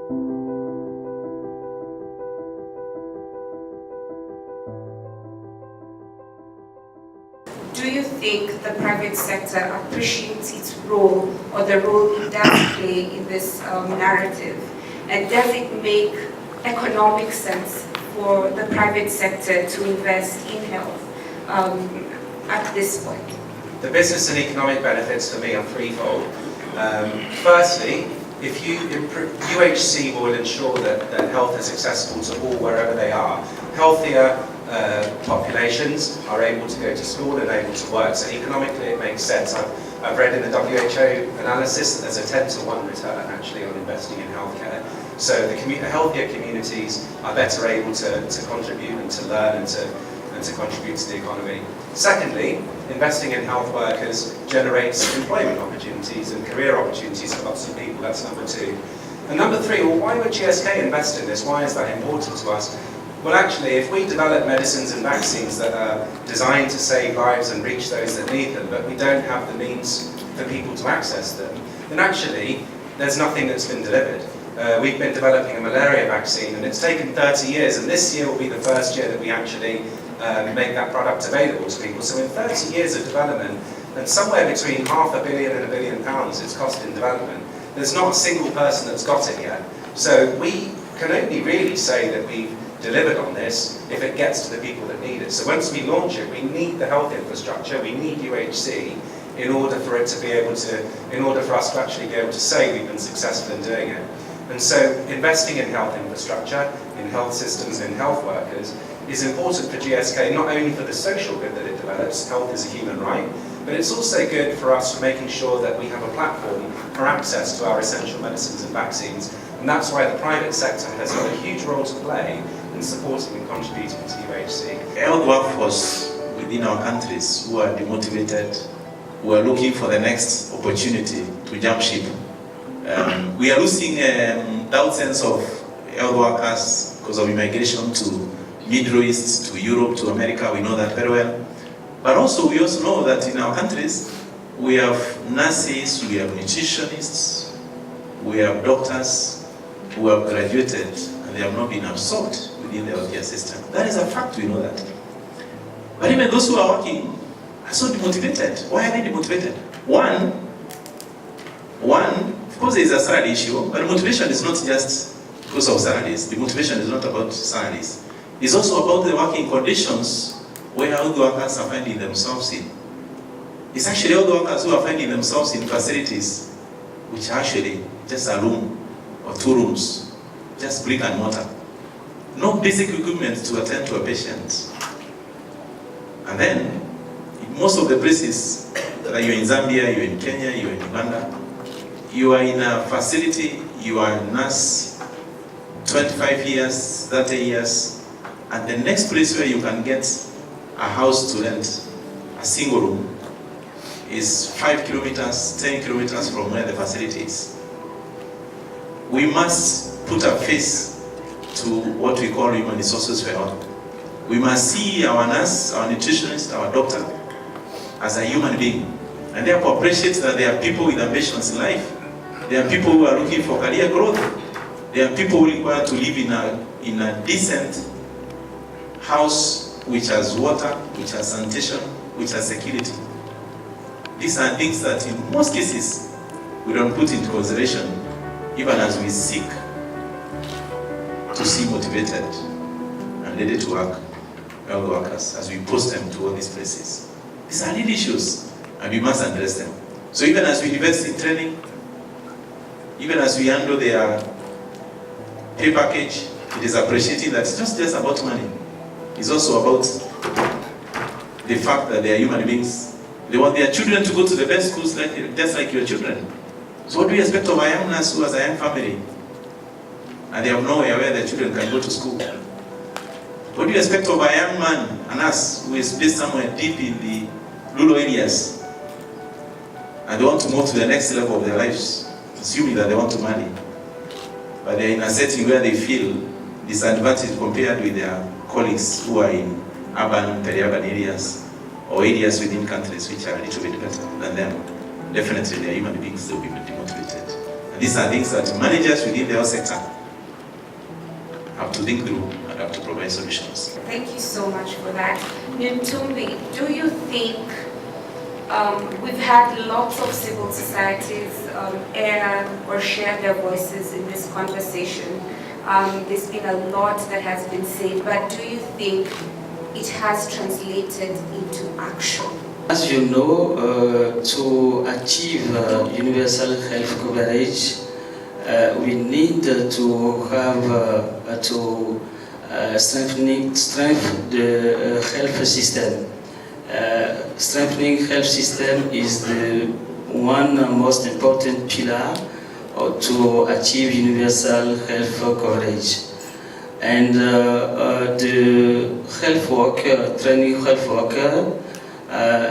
Do you think the private sector appreciates its role or the role it does play in this narrative? And does it make economic sense for the private sector to invest in health at this point? The business and economic benefits for me are threefold. Firstly, if you improve, UHC will ensure that health is accessible to all wherever they are. Healthier populations are able to go to school and able to work, so economically it makes sense. I've read in the WHO analysis that there's a 10-to-1 return actually on investing in healthcare. So the healthier communities are better able to contribute and to learn and to contribute to the economy. Secondly, investing in health workers generates employment opportunities and career opportunities for lots of people. That's number two. And number three, well, why would GSK invest in this? Why is that important to us? Well, actually, if we develop medicines and vaccines that are designed to save lives and reach those that need them, but we don't have the means for people to access them, then actually there's nothing that's been delivered. We've been developing a malaria vaccine, and it's taken 30 years, and this year will be the first year that we actually make that product available to people. So in 30 years of development, and somewhere between £500 million and £1 billion it's cost in development, there's not a single person that's got it yet. So we can only really say that we've delivered on this if it gets to the people that need it. So once we launch it, we need the health infrastructure, we need UHC in order for it to be able to, in order for us to actually be able to say we've been successful in doing it. And so investing in health infrastructure, in health systems, in health workers is important for GSK, not only for the social good that it develops, health is a human right, but it's also good for us for making sure that we have a platform for access to our essential medicines and vaccines. And that's why the private sector has got a huge role to play in supporting and contributing to UHC. Health workforce within our countries who are demotivated, who are looking for the next opportunity to jump ship. We are losing thousands of health workers because of immigration to Middle East, to Europe, to America. We know that very well. But also, we also know that in our countries, we have nurses, we have nutritionists, we have doctors who have graduated and they have not been absorbed within the healthcare system. That is a fact, we know that. But even those who are working are so demotivated. Why are they demotivated? One, of course there is a salary issue, but motivation is not just because of salaries. The motivation is not about salaries. It's also about the working conditions where all the workers are finding themselves in. It's actually all the workers who are finding themselves in facilities which are actually just a room or 2 rooms, just brick and mortar. No basic equipment to attend to a patient. And then, in most of the places, that you're in Zambia, you're in Kenya, you're in Uganda, you are in a facility, you are a nurse, 25 years, 30 years, and the next place where you can get a house to rent, a single room, is 5 kilometers, 10 kilometers from where the facility is. We must put a face to what we call human resources for health. We must see our nurse, our nutritionist, our doctor as a human being, and therefore appreciate that there are people with ambitions in life. There are people who are looking for career growth. There are people who require to live in a decent house which has water, which has sanitation, which has security. These are things that in most cases we don't put into consideration, even as we seek to see motivated and ready to work health workers as we post them to all these places. These are real issues and we must address them. So even as we invest in training, even as we handle their pay package, it is appreciating that it's not just about money. It's also about the fact that they are human beings. They want their children to go to the best schools just like your children. So what do you expect of a young nurse who has a young family and they have nowhere where their children can go to school? What do you expect of a young man, a nurse, who is based somewhere deep in the rural areas and they want to move to the next level of their lives, assuming that they want to marry, but they're in a setting where they feel disadvantaged compared with their colleagues who are in urban, peri-urban areas or areas within countries which are a little bit better than them? Definitely they are human beings, they will be demotivated. And these are things that managers within the health sector have to think through and have to provide solutions. Thank you so much for that. Ntumbi, do you think we've had lots of civil societies air or share their voices in this conversation? There's been a lot that has been said, but do you think it has translated into action? As you know, to achieve universal health coverage, we need to have strengthen the health system. Strengthening health system is the one most important pillar to achieve universal health coverage. And the health worker, training health worker,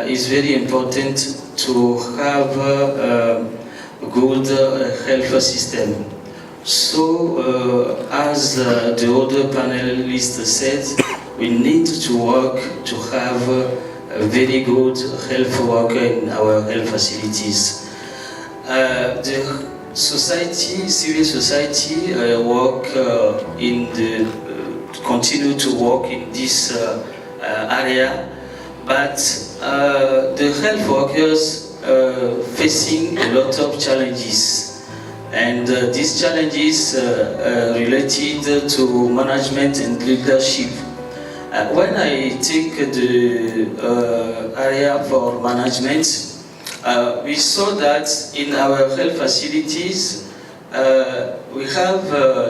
is very important to have a good health system. So, as the other panelists said, we need to work to have a very good health worker in our health facilities. The society, civil society, continue to work in this area, but the health workers facing a lot of challenges, and these challenges related to management and leadership. When I take the area for management, we saw that in our health facilities, we have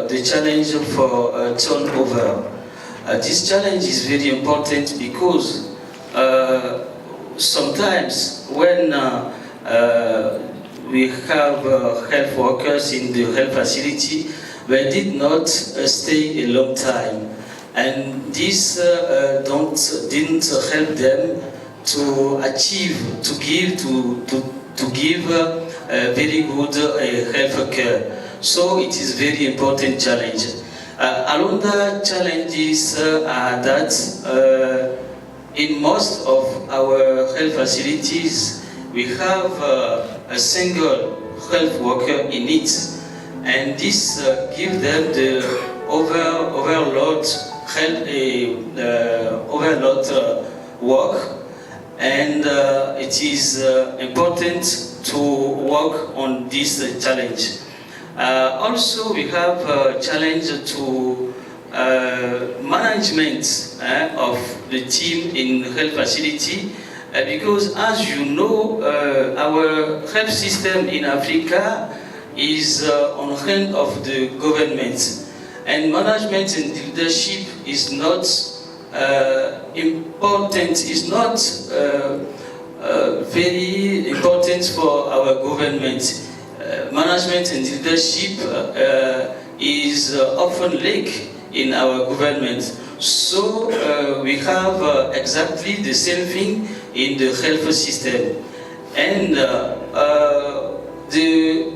the challenge for turnover. This challenge is very important because sometimes when we have health workers in the health facility, they did not stay a long time, and this didn't help them to achieve, to give a very good health care. So it is very important challenge. Another challenges are that in most of our health facilities we have a single health worker in it, and this gives them the overload work, and it is important to work on this challenge. Also, we have a challenge to management of the team in health facility, because as you know, our health system in Africa is on the hand of the government, and management and leadership is not important, is not very important for our government. Management and leadership is often lack in our government. So we have exactly the same thing in the health system. And the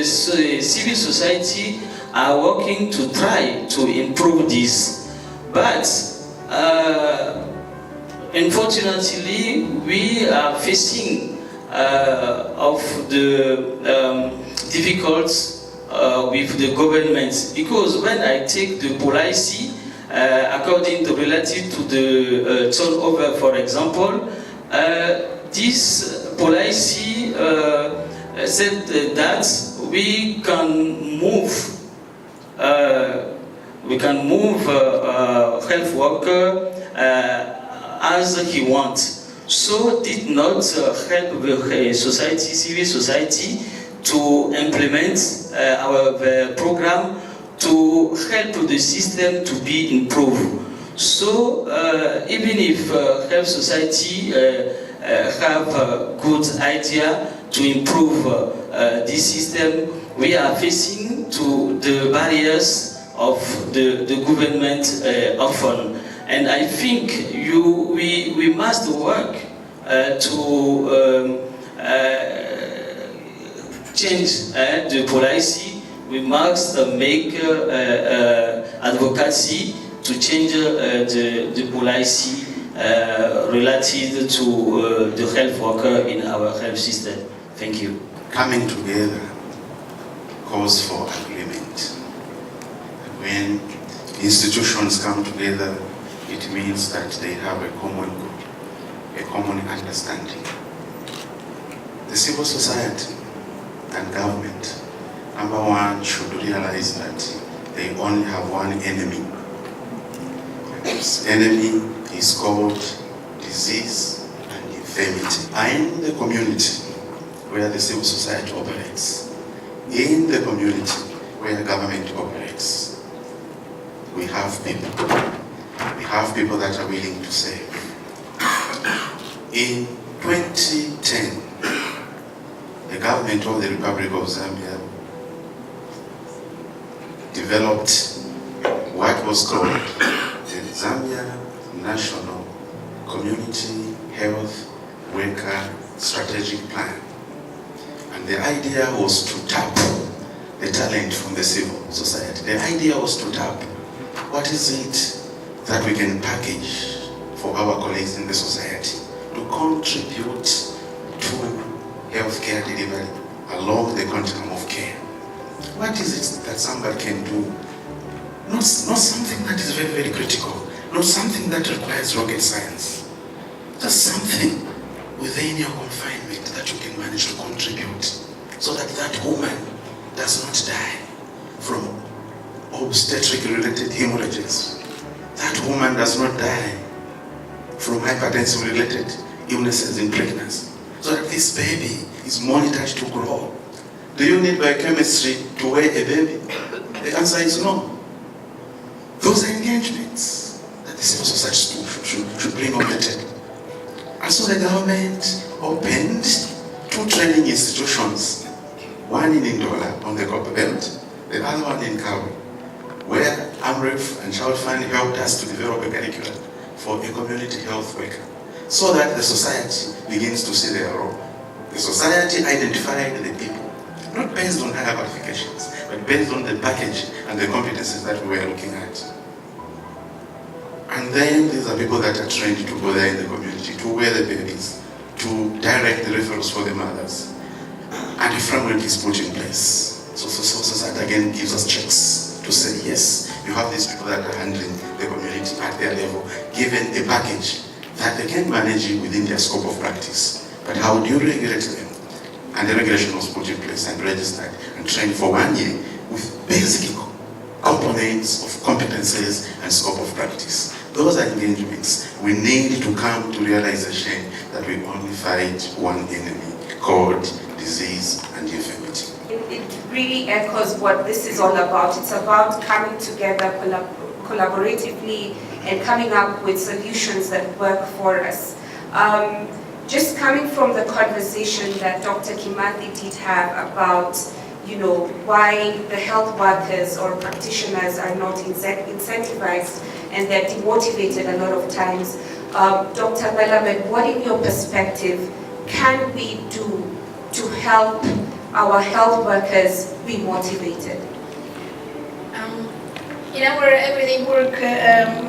civil society are working to try to improve this. But unfortunately, we are facing of the difficulties with the government, because when I take the policy according to relative to the turnover, for example, this policy said that we can move health worker as he wants. So did not help the society, civil society, to implement our program to help the system to be improved. So even if health society have a good idea to improve this system, we are facing to the barriers of the government often. And I think we must work to change the policy. We must make advocacy to change the policy related to the health worker in our health system. Thank you. Coming together calls for agreement. When institutions come together, it means that they have a common goal, a common understanding. The civil society and government, number one, should realize that they only have one enemy. And this enemy is called disease and infirmity. And in the community where the civil society operates, in the community where government operates, we have people. We have people that are willing to save. In 2010, the government of the Republic of Zambia developed what was called the Zambia National Community Health Worker Strategic Plan. And the idea was to tap the talent from the civil society. The idea was to tap what is it that we can package for our colleagues in the society to contribute to healthcare delivery along the continuum of care. What is it that somebody can do? Not something that is very, very critical, not something that requires rocket science. Just something within your confinement that you can manage to contribute so that that woman does not die from obstetric-related hemorrhages. That woman does not die from hypertensive-related illnesses in pregnancy. So that this baby is monitored to grow. Do you need biochemistry to weigh a baby? The answer is no. Those are engagements that the civil society should bring on the table. And so the government opened 2 training institutions, one in Ndola on the Copper Belt, the other one in Kawe, where AMREF and Child Fund helped us to develop a curriculum for a community health worker, so that the society begins to see their role. The society identified the people, not based on higher qualifications, but based on the package and the competencies that we were looking at. And then these are people that are trained to go there in the community, to wear the babies, to direct the referrals for the mothers. And a framework is put in place. So society again gives us checks to say, yes, you have these people that are handling the community at their level, given a package that they can manage it within their scope of practice. But how do you regulate them? And the regulation was put in place and registered and trained for 1 year with basic components of competencies and scope of practice. Those are engagements. We need to come to realization that we only fight one enemy called disease and infirmity. It really echoes what this is all about. It's about coming together collaboratively and coming up with solutions that work for us. Just coming from the conversation that Dr. Kimathi did have about, why the health workers or practitioners are not incentivized and they're demotivated a lot of times. Dr. Belamed, what in your perspective can we do to help our health workers be motivated? In our everyday work,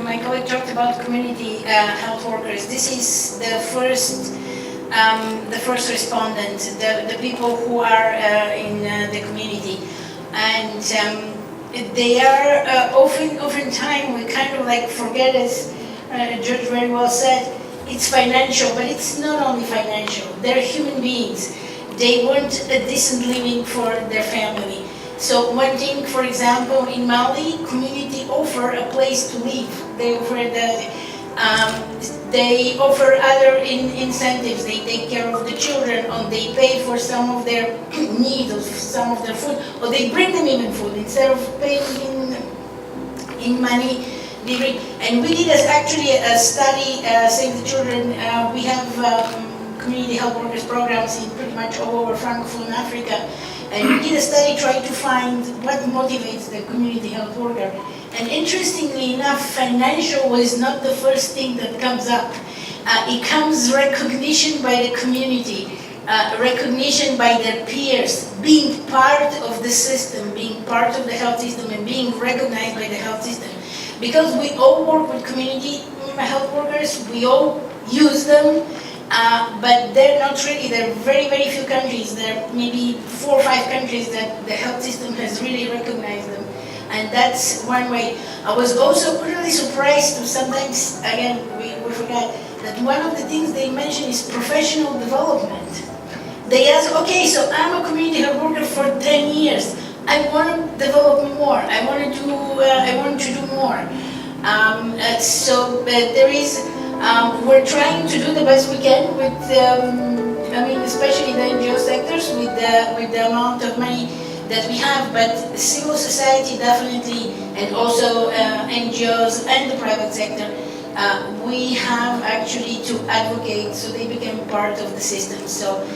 my colleague talked about community health workers. This is the first respondent, the people who are in the community, and they are oftentimes we kind of like forget, as George very well said, it's financial, but it's not only financial. They're human beings. They want a decent living for their family. So one thing, for example, in Mali, community offer a place to live. They offer other incentives. They take care of the children, or they pay for some of their needs, or some of their food, or they bring them even food instead of paying in money. And we did actually a study, Save the Children. We have community health workers programs in pretty much all over Francophone Africa. And we did a study trying to find what motivates the community health worker. And interestingly enough, financial was not the first thing that comes up. It comes recognition by the community, recognition by their peers, being part of the system, being part of the health system, and being recognized by the health system. Because we all work with community health workers, we all use them, but they're not really, there are very, very few countries, there are maybe 4 or 5 countries that the health system has really recognized them. And that's one way. I was also really surprised to sometimes, again, we forgot that one of the things they mention is professional development. They ask, okay, so I'm a community health worker for 10 years. I want to develop more. I want to do more. There is, we're trying to do the best we can with, especially the NGO sectors with the amount of money that we have, but civil society definitely, and also NGOs and the private sector, we have actually to advocate so they become part of the system. So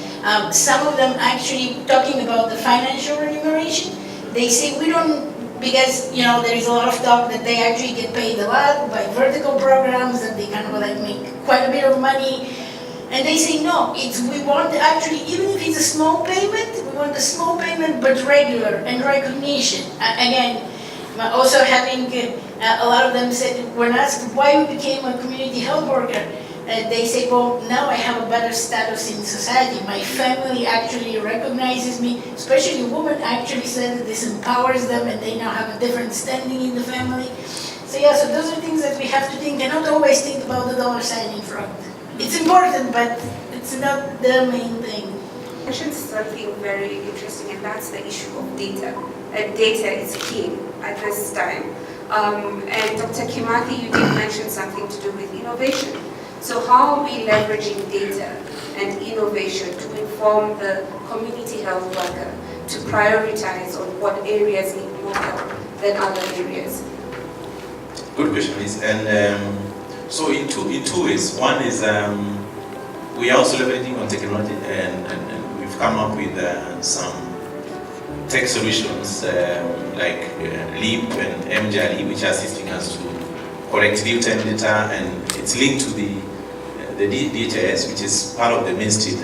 some of them actually talking about the financial remuneration, they say we don't, because there is a lot of talk that they actually get paid a lot by vertical programs and they kind of like make quite a bit of money. And they say, no, we want actually, even if it's a small payment, we want a small payment but regular and recognition. Again, also having a lot of them said, when asked why we became a community health worker, they say, well, now I have a better status in society. My family actually recognizes me, especially women actually said that this empowers them and they now have a different standing in the family. So yeah, so those are things that we have to think and not always think about the dollar sign in front. It's important, but it's not the main thing. You mentioned something very interesting, and that's the issue of data. Data is key at this time. And Dr. Kimathi, you did mention something to do with innovation. So how are we leveraging data and innovation to inform the community health worker to prioritize on what areas need more help than other areas? Good question, Liz. And so in two ways. One is we are also leveraging on technology, and we've come up with some tech solutions like LEAP and MJALI, which are assisting us to collect real-time data, and it's linked to the DHIS, which is part of the ministry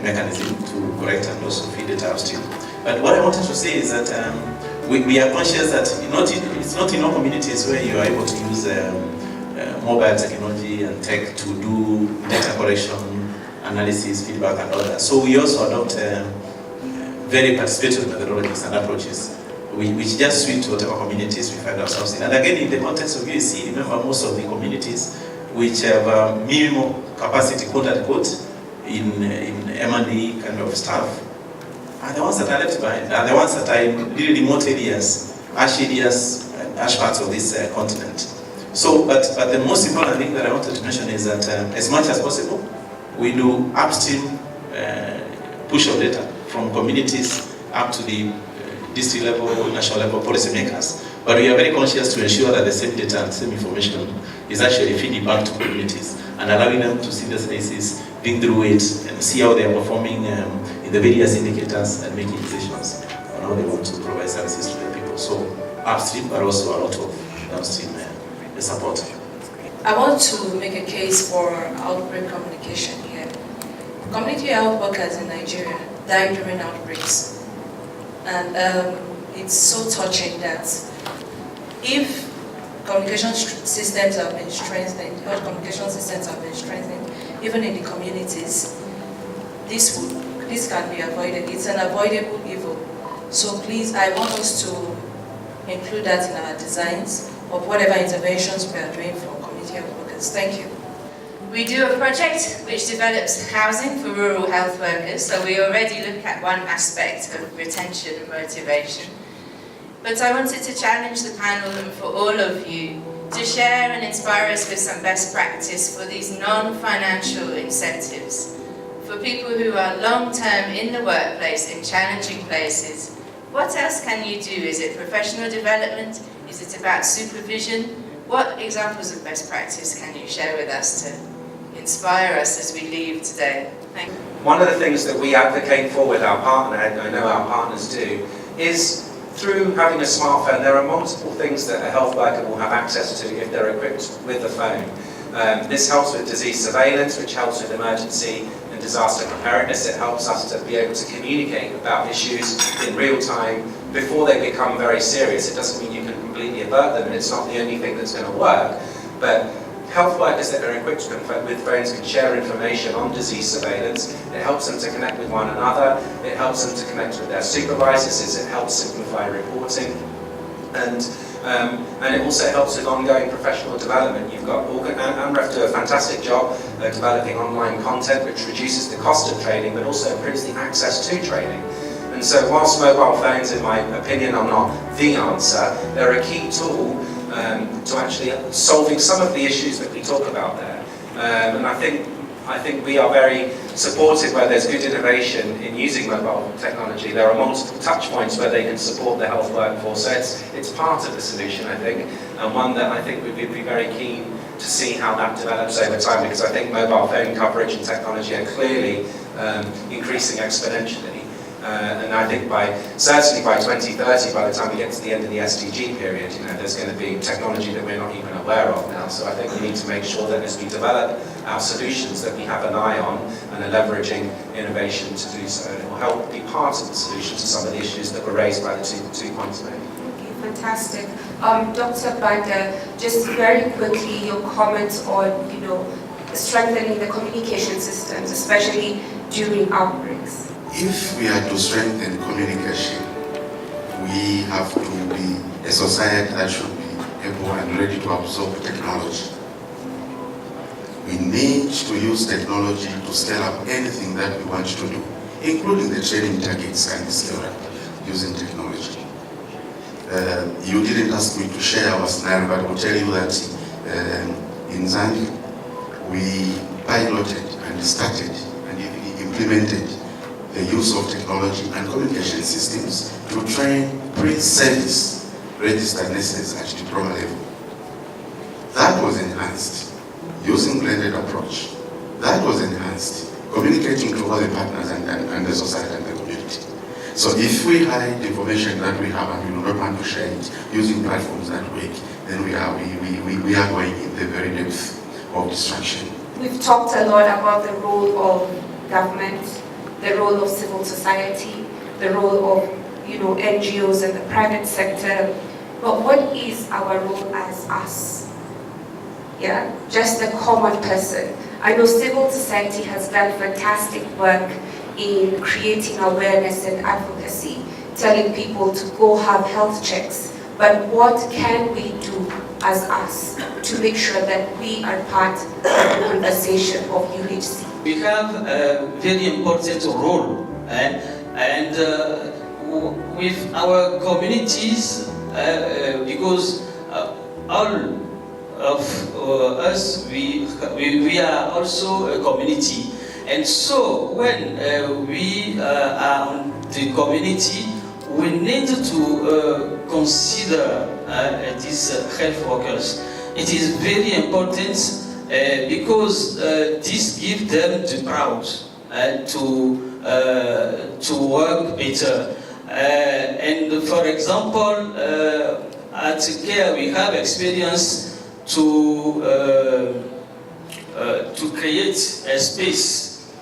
mechanism to collect and also feed data upstream. But what I wanted to say is that we are conscious that it's not in all communities where you are able to use mobile technology and tech to do data collection, analysis, feedback, and all that. So we also adopt very participatory methodologies and approaches, which just suit whatever communities we find ourselves in. And again, in the context of UAC, remember most of the communities which have minimal capacity, quote unquote, in M&E kind of staff, are the ones that are left behind, are the ones that are in really remote areas, ash parts of this continent. So, but the most important thing that I wanted to mention is that as much as possible, we do upstream push of data from communities up to the district level, national level policymakers. But we are very conscious to ensure that the same data and same information is actually feeding back to communities and allowing them to see the spaces, think through it, and see how they are performing in the various indicators and making decisions on how they want to provide services to the people. So upstream, but also a lot of downstream support. I want to make a case for outbreak communication here. Community health workers in Nigeria die during outbreaks. And it's so touching that if communication systems have been strengthened, health communication systems have been strengthened, even in the communities, this can be avoided. It's an avoidable evil. So please, I want us to include that in our designs of whatever interventions we are doing for community health workers. Thank you. We do a project which develops housing for rural health workers, so we already look at one aspect of retention and motivation. But I wanted to challenge the panel and for all of you to share and inspire us with some best practice for these non-financial incentives. For people who are long-term in the workplace, in challenging places, what else can you do? Is it professional development? Is it about supervision? What examples of best practice can you share with us to inspire us as we leave today? Thank you. One of the things that we advocate for with our partner, and I know our partners do, is through having a smartphone, there are multiple things that a health worker will have access to if they're equipped with the phone. This helps with disease surveillance, which helps with emergency and disaster preparedness. It helps us to be able to communicate about issues in real time before they become very serious. It doesn't mean you can completely avert them, and it's not the only thing that's going to work. But health workers that are equipped with phones can share information on disease surveillance. It helps them to connect with one another. It helps them to connect with their supervisors. It helps simplify reporting. And it also helps with ongoing professional development. You've got AMREF do a fantastic job of developing online content which reduces the cost of training but also improves the access to training. And so whilst mobile phones, in my opinion, are not the answer, they're a key tool to actually solving some of the issues that we talk about there. And I think we are very supportive where there's good innovation in using mobile technology. There are multiple touch points where they can support the health workforce. So it's part of the solution, I think, and one that I think we'd be very keen to see how that develops over time, because I think mobile phone coverage and technology are clearly increasing exponentially. And I think certainly by 2030, by the time we get to the end of the SDG period, there's going to be technology that we're not even aware of now. So I think we need to make sure that as we develop our solutions that we have an eye on and are leveraging innovation to do so. And it will help be part of the solution to some of the issues that were raised by the two points made. Okay, fantastic. Dr. Banda, just very quickly, your comments on, strengthening the communication systems, especially during outbreaks. If we are to strengthen communication, we have to be a society that should be able and ready to absorb technology. We need to use technology to scale up anything that we want to do, including the training targets can be scaled up using technology. You didn't ask me to share our scenario, but I will tell you that in Zambia, we piloted and started and even implemented the use of technology and communication systems to train pre-service registered nurses at diploma level. That was enhanced using blended approach. That was enhanced communicating to all the partners and the society and the community. So if we hide the information that we have and we do not want to share it using platforms that work, then we are going in the very depth of destruction. We've talked a lot about the role of government, the role of civil society, the role of NGOs and the private sector. But what is our role as us? Yeah, just a common person. I know civil society has done fantastic work in creating awareness and advocacy, telling people to go have health checks. But what can we do as us to make sure that we are part of the conversation of UHC? We have a very important role, and with our communities, because all of us, we are also a community. And so when we are on the community, we need to consider these health workers. It is very important because this gives them the proud to work better. And for example, at CARE we have experience to create a space,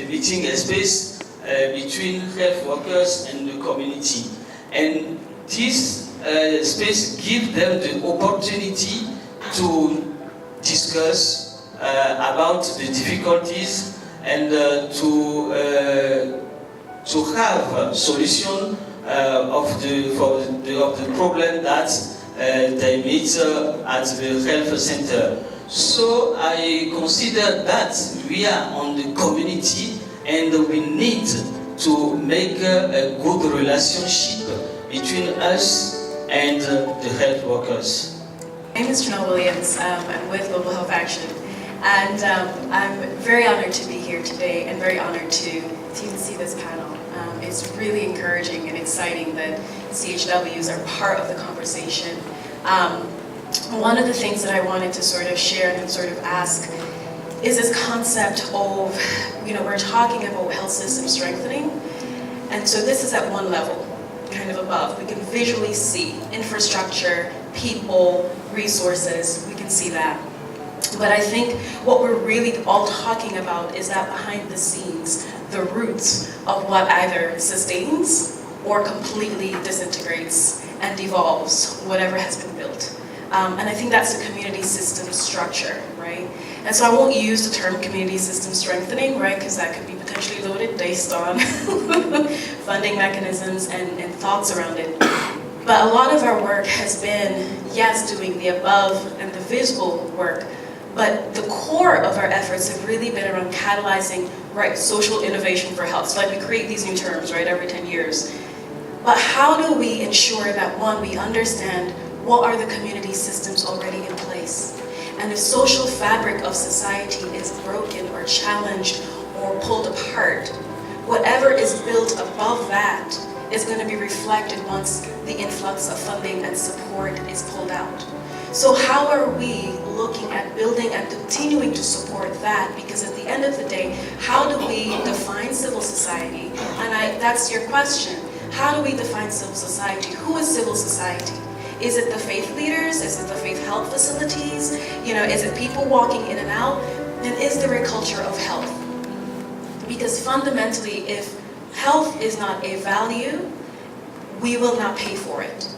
meeting a space between health workers and the community. And this space gives them the opportunity to discuss about the difficulties and to have a solution of the problem that they meet at the health center. So I consider that we are on the community and we need to make a good relationship between us and the health workers. My name is Janelle Williams. I'm with Global Health Action, and I'm very honored to be here today and very honored to even see this panel. It's really encouraging and exciting that CHWs are part of the conversation. One of the things that I wanted to sort of share and sort of ask is this concept of, we're talking about health system strengthening, and so this is at one level, kind of above. We can visually see infrastructure, people, resources, we can see that. But I think what we're really all talking about is that behind the scenes, the roots of what either sustains or completely disintegrates and devolves whatever has been built. And I think that's the community system structure, right? And so I won't use the term community system strengthening, right? Because that could be potentially loaded based on funding mechanisms and thoughts around it. But a lot of our work has been, yes, doing the above and the visible work, but the core of our efforts have really been around catalyzing, right, social innovation for health. So like we create these new terms, right, every 10 years. But how do we ensure that, one, we understand what are the community systems already in place? And the social fabric of society is broken or challenged or pulled apart, whatever is built above that is going to be reflected once the influx of funding and support is pulled out. So how are we looking at building and continuing to support that? Because at the end of the day, how do we define civil society? And that's your question. How do we define civil society? Who is civil society? Is it the faith leaders? Is it the faith health facilities? You know, is it people walking in and out? And is there a culture of health? Because fundamentally, if health is not a value, we will not pay for it.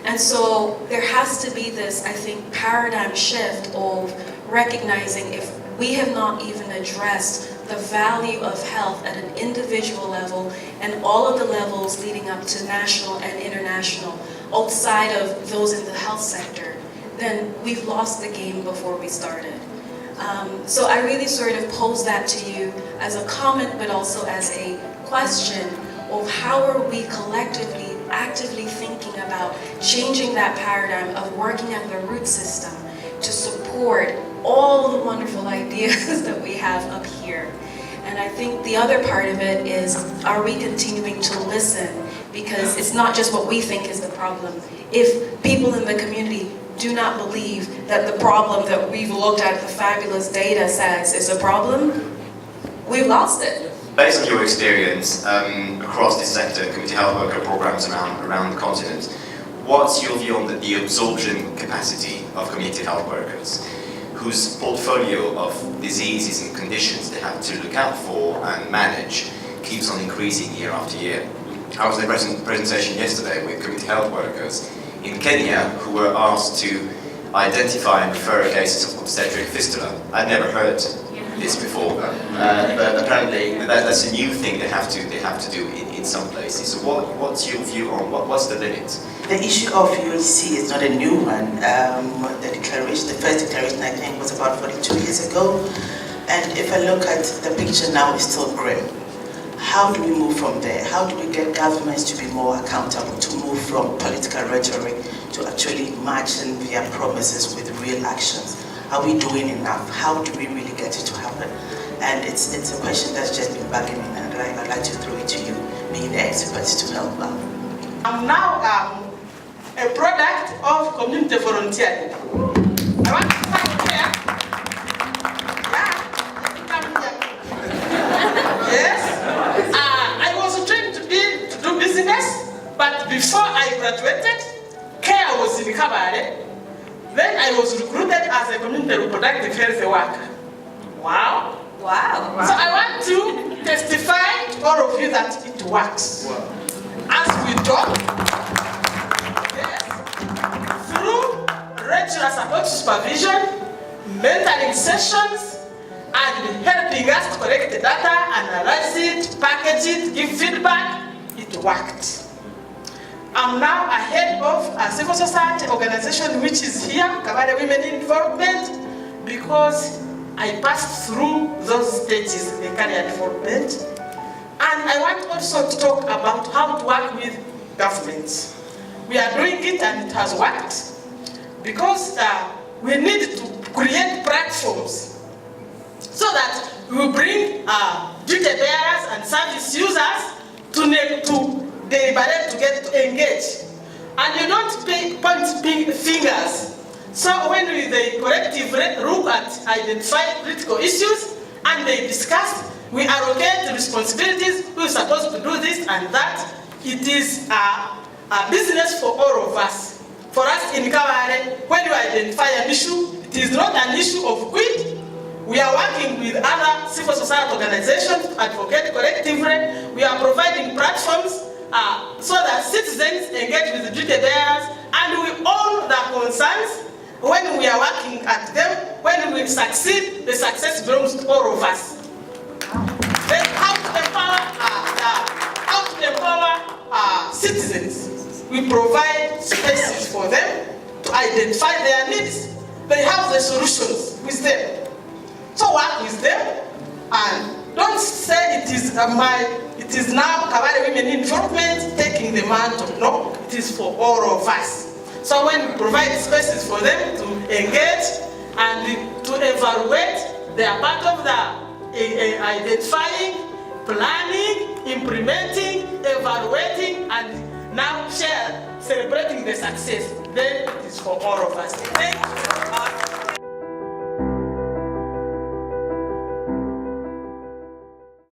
And so there has to be this, I think, paradigm shift of recognizing if we have not even addressed the value of health at an individual level and all of the levels leading up to national and international, outside of those in the health sector, then we've lost the game before we started. So I really sort of pose that to you as a comment, but also as a question of how are we collectively, actively thinking about changing that paradigm of working at the root system to support all the wonderful ideas that we have up here. And I think the other part of it is, are we continuing to listen? Because it's not just what we think is the problem. If people in the community do not believe that the problem that we've looked at, the fabulous data says is a problem, we've lost it. Based on your experience across this sector, community health worker programs around the continent, what's your view on the absorption capacity of community health workers, whose portfolio of diseases and conditions they have to look out for and manage keeps on increasing year after year? I was in a presentation yesterday with community health workers in Kenya who were asked to identify and refer cases of obstetric fistula. I'd never heard this before, but apparently that's a new thing they have to do in some places. So what's your view on what's the limit? The issue of UHC is not a new one. The first declaration I think was about 42 years ago, and if I look at the picture now, it's still grim. How do we move from there? How do we get governments to be more accountable, to move from political rhetoric to actually matching their promises with real actions? Are we doing enough? How do we really get it to happen? And it's a question that's just been bugging me, and I'd like to throw it to you, being the experts, to help out. I'm now a product of community volunteering. I want to start here. Yes. I was trained to do business, but before I graduated, care was in Kabale. Then I was recruited as a community reproductive health worker. Wow. Wow. So I want to testify to all of you that it works. Wow. As we talk, yes, through regular support supervision, mentoring sessions, and helping us to collect the data, analyze it, package it, give feedback, it worked. I'm now ahead of a civil society organization which is here, Kabale Women Involvement, because I passed through those stages in career development. And I want also to talk about how to work with governments. We are doing it and it has worked because we need to create platforms so that we will bring duty bearers and service users to deliberate, to get to engage. And you don't point fingers. So when they collectively look at identify critical issues and they discuss, we allocate responsibilities, who is supposed to do this and that. It is a business for all of us. For us in Kabale, when you identify an issue, it is not an issue of quid. We are working with other civil society organizations to advocate collectively. We are providing platforms so that citizens engage with the duty bearers and we own their concerns when we are working at them. When we succeed, the success belongs to all of us. Then how to empower citizens? We provide spaces for them to identify their needs. They have the solutions with them. So work with them and don't say it is now Kabale Women Involvement taking the mantle. No, it is for all of us. So when we provide spaces for them to engage and to evaluate, they are part of the identifying, planning, implementing, evaluating, and now celebrating the success. Then it is for all of us. Thank you.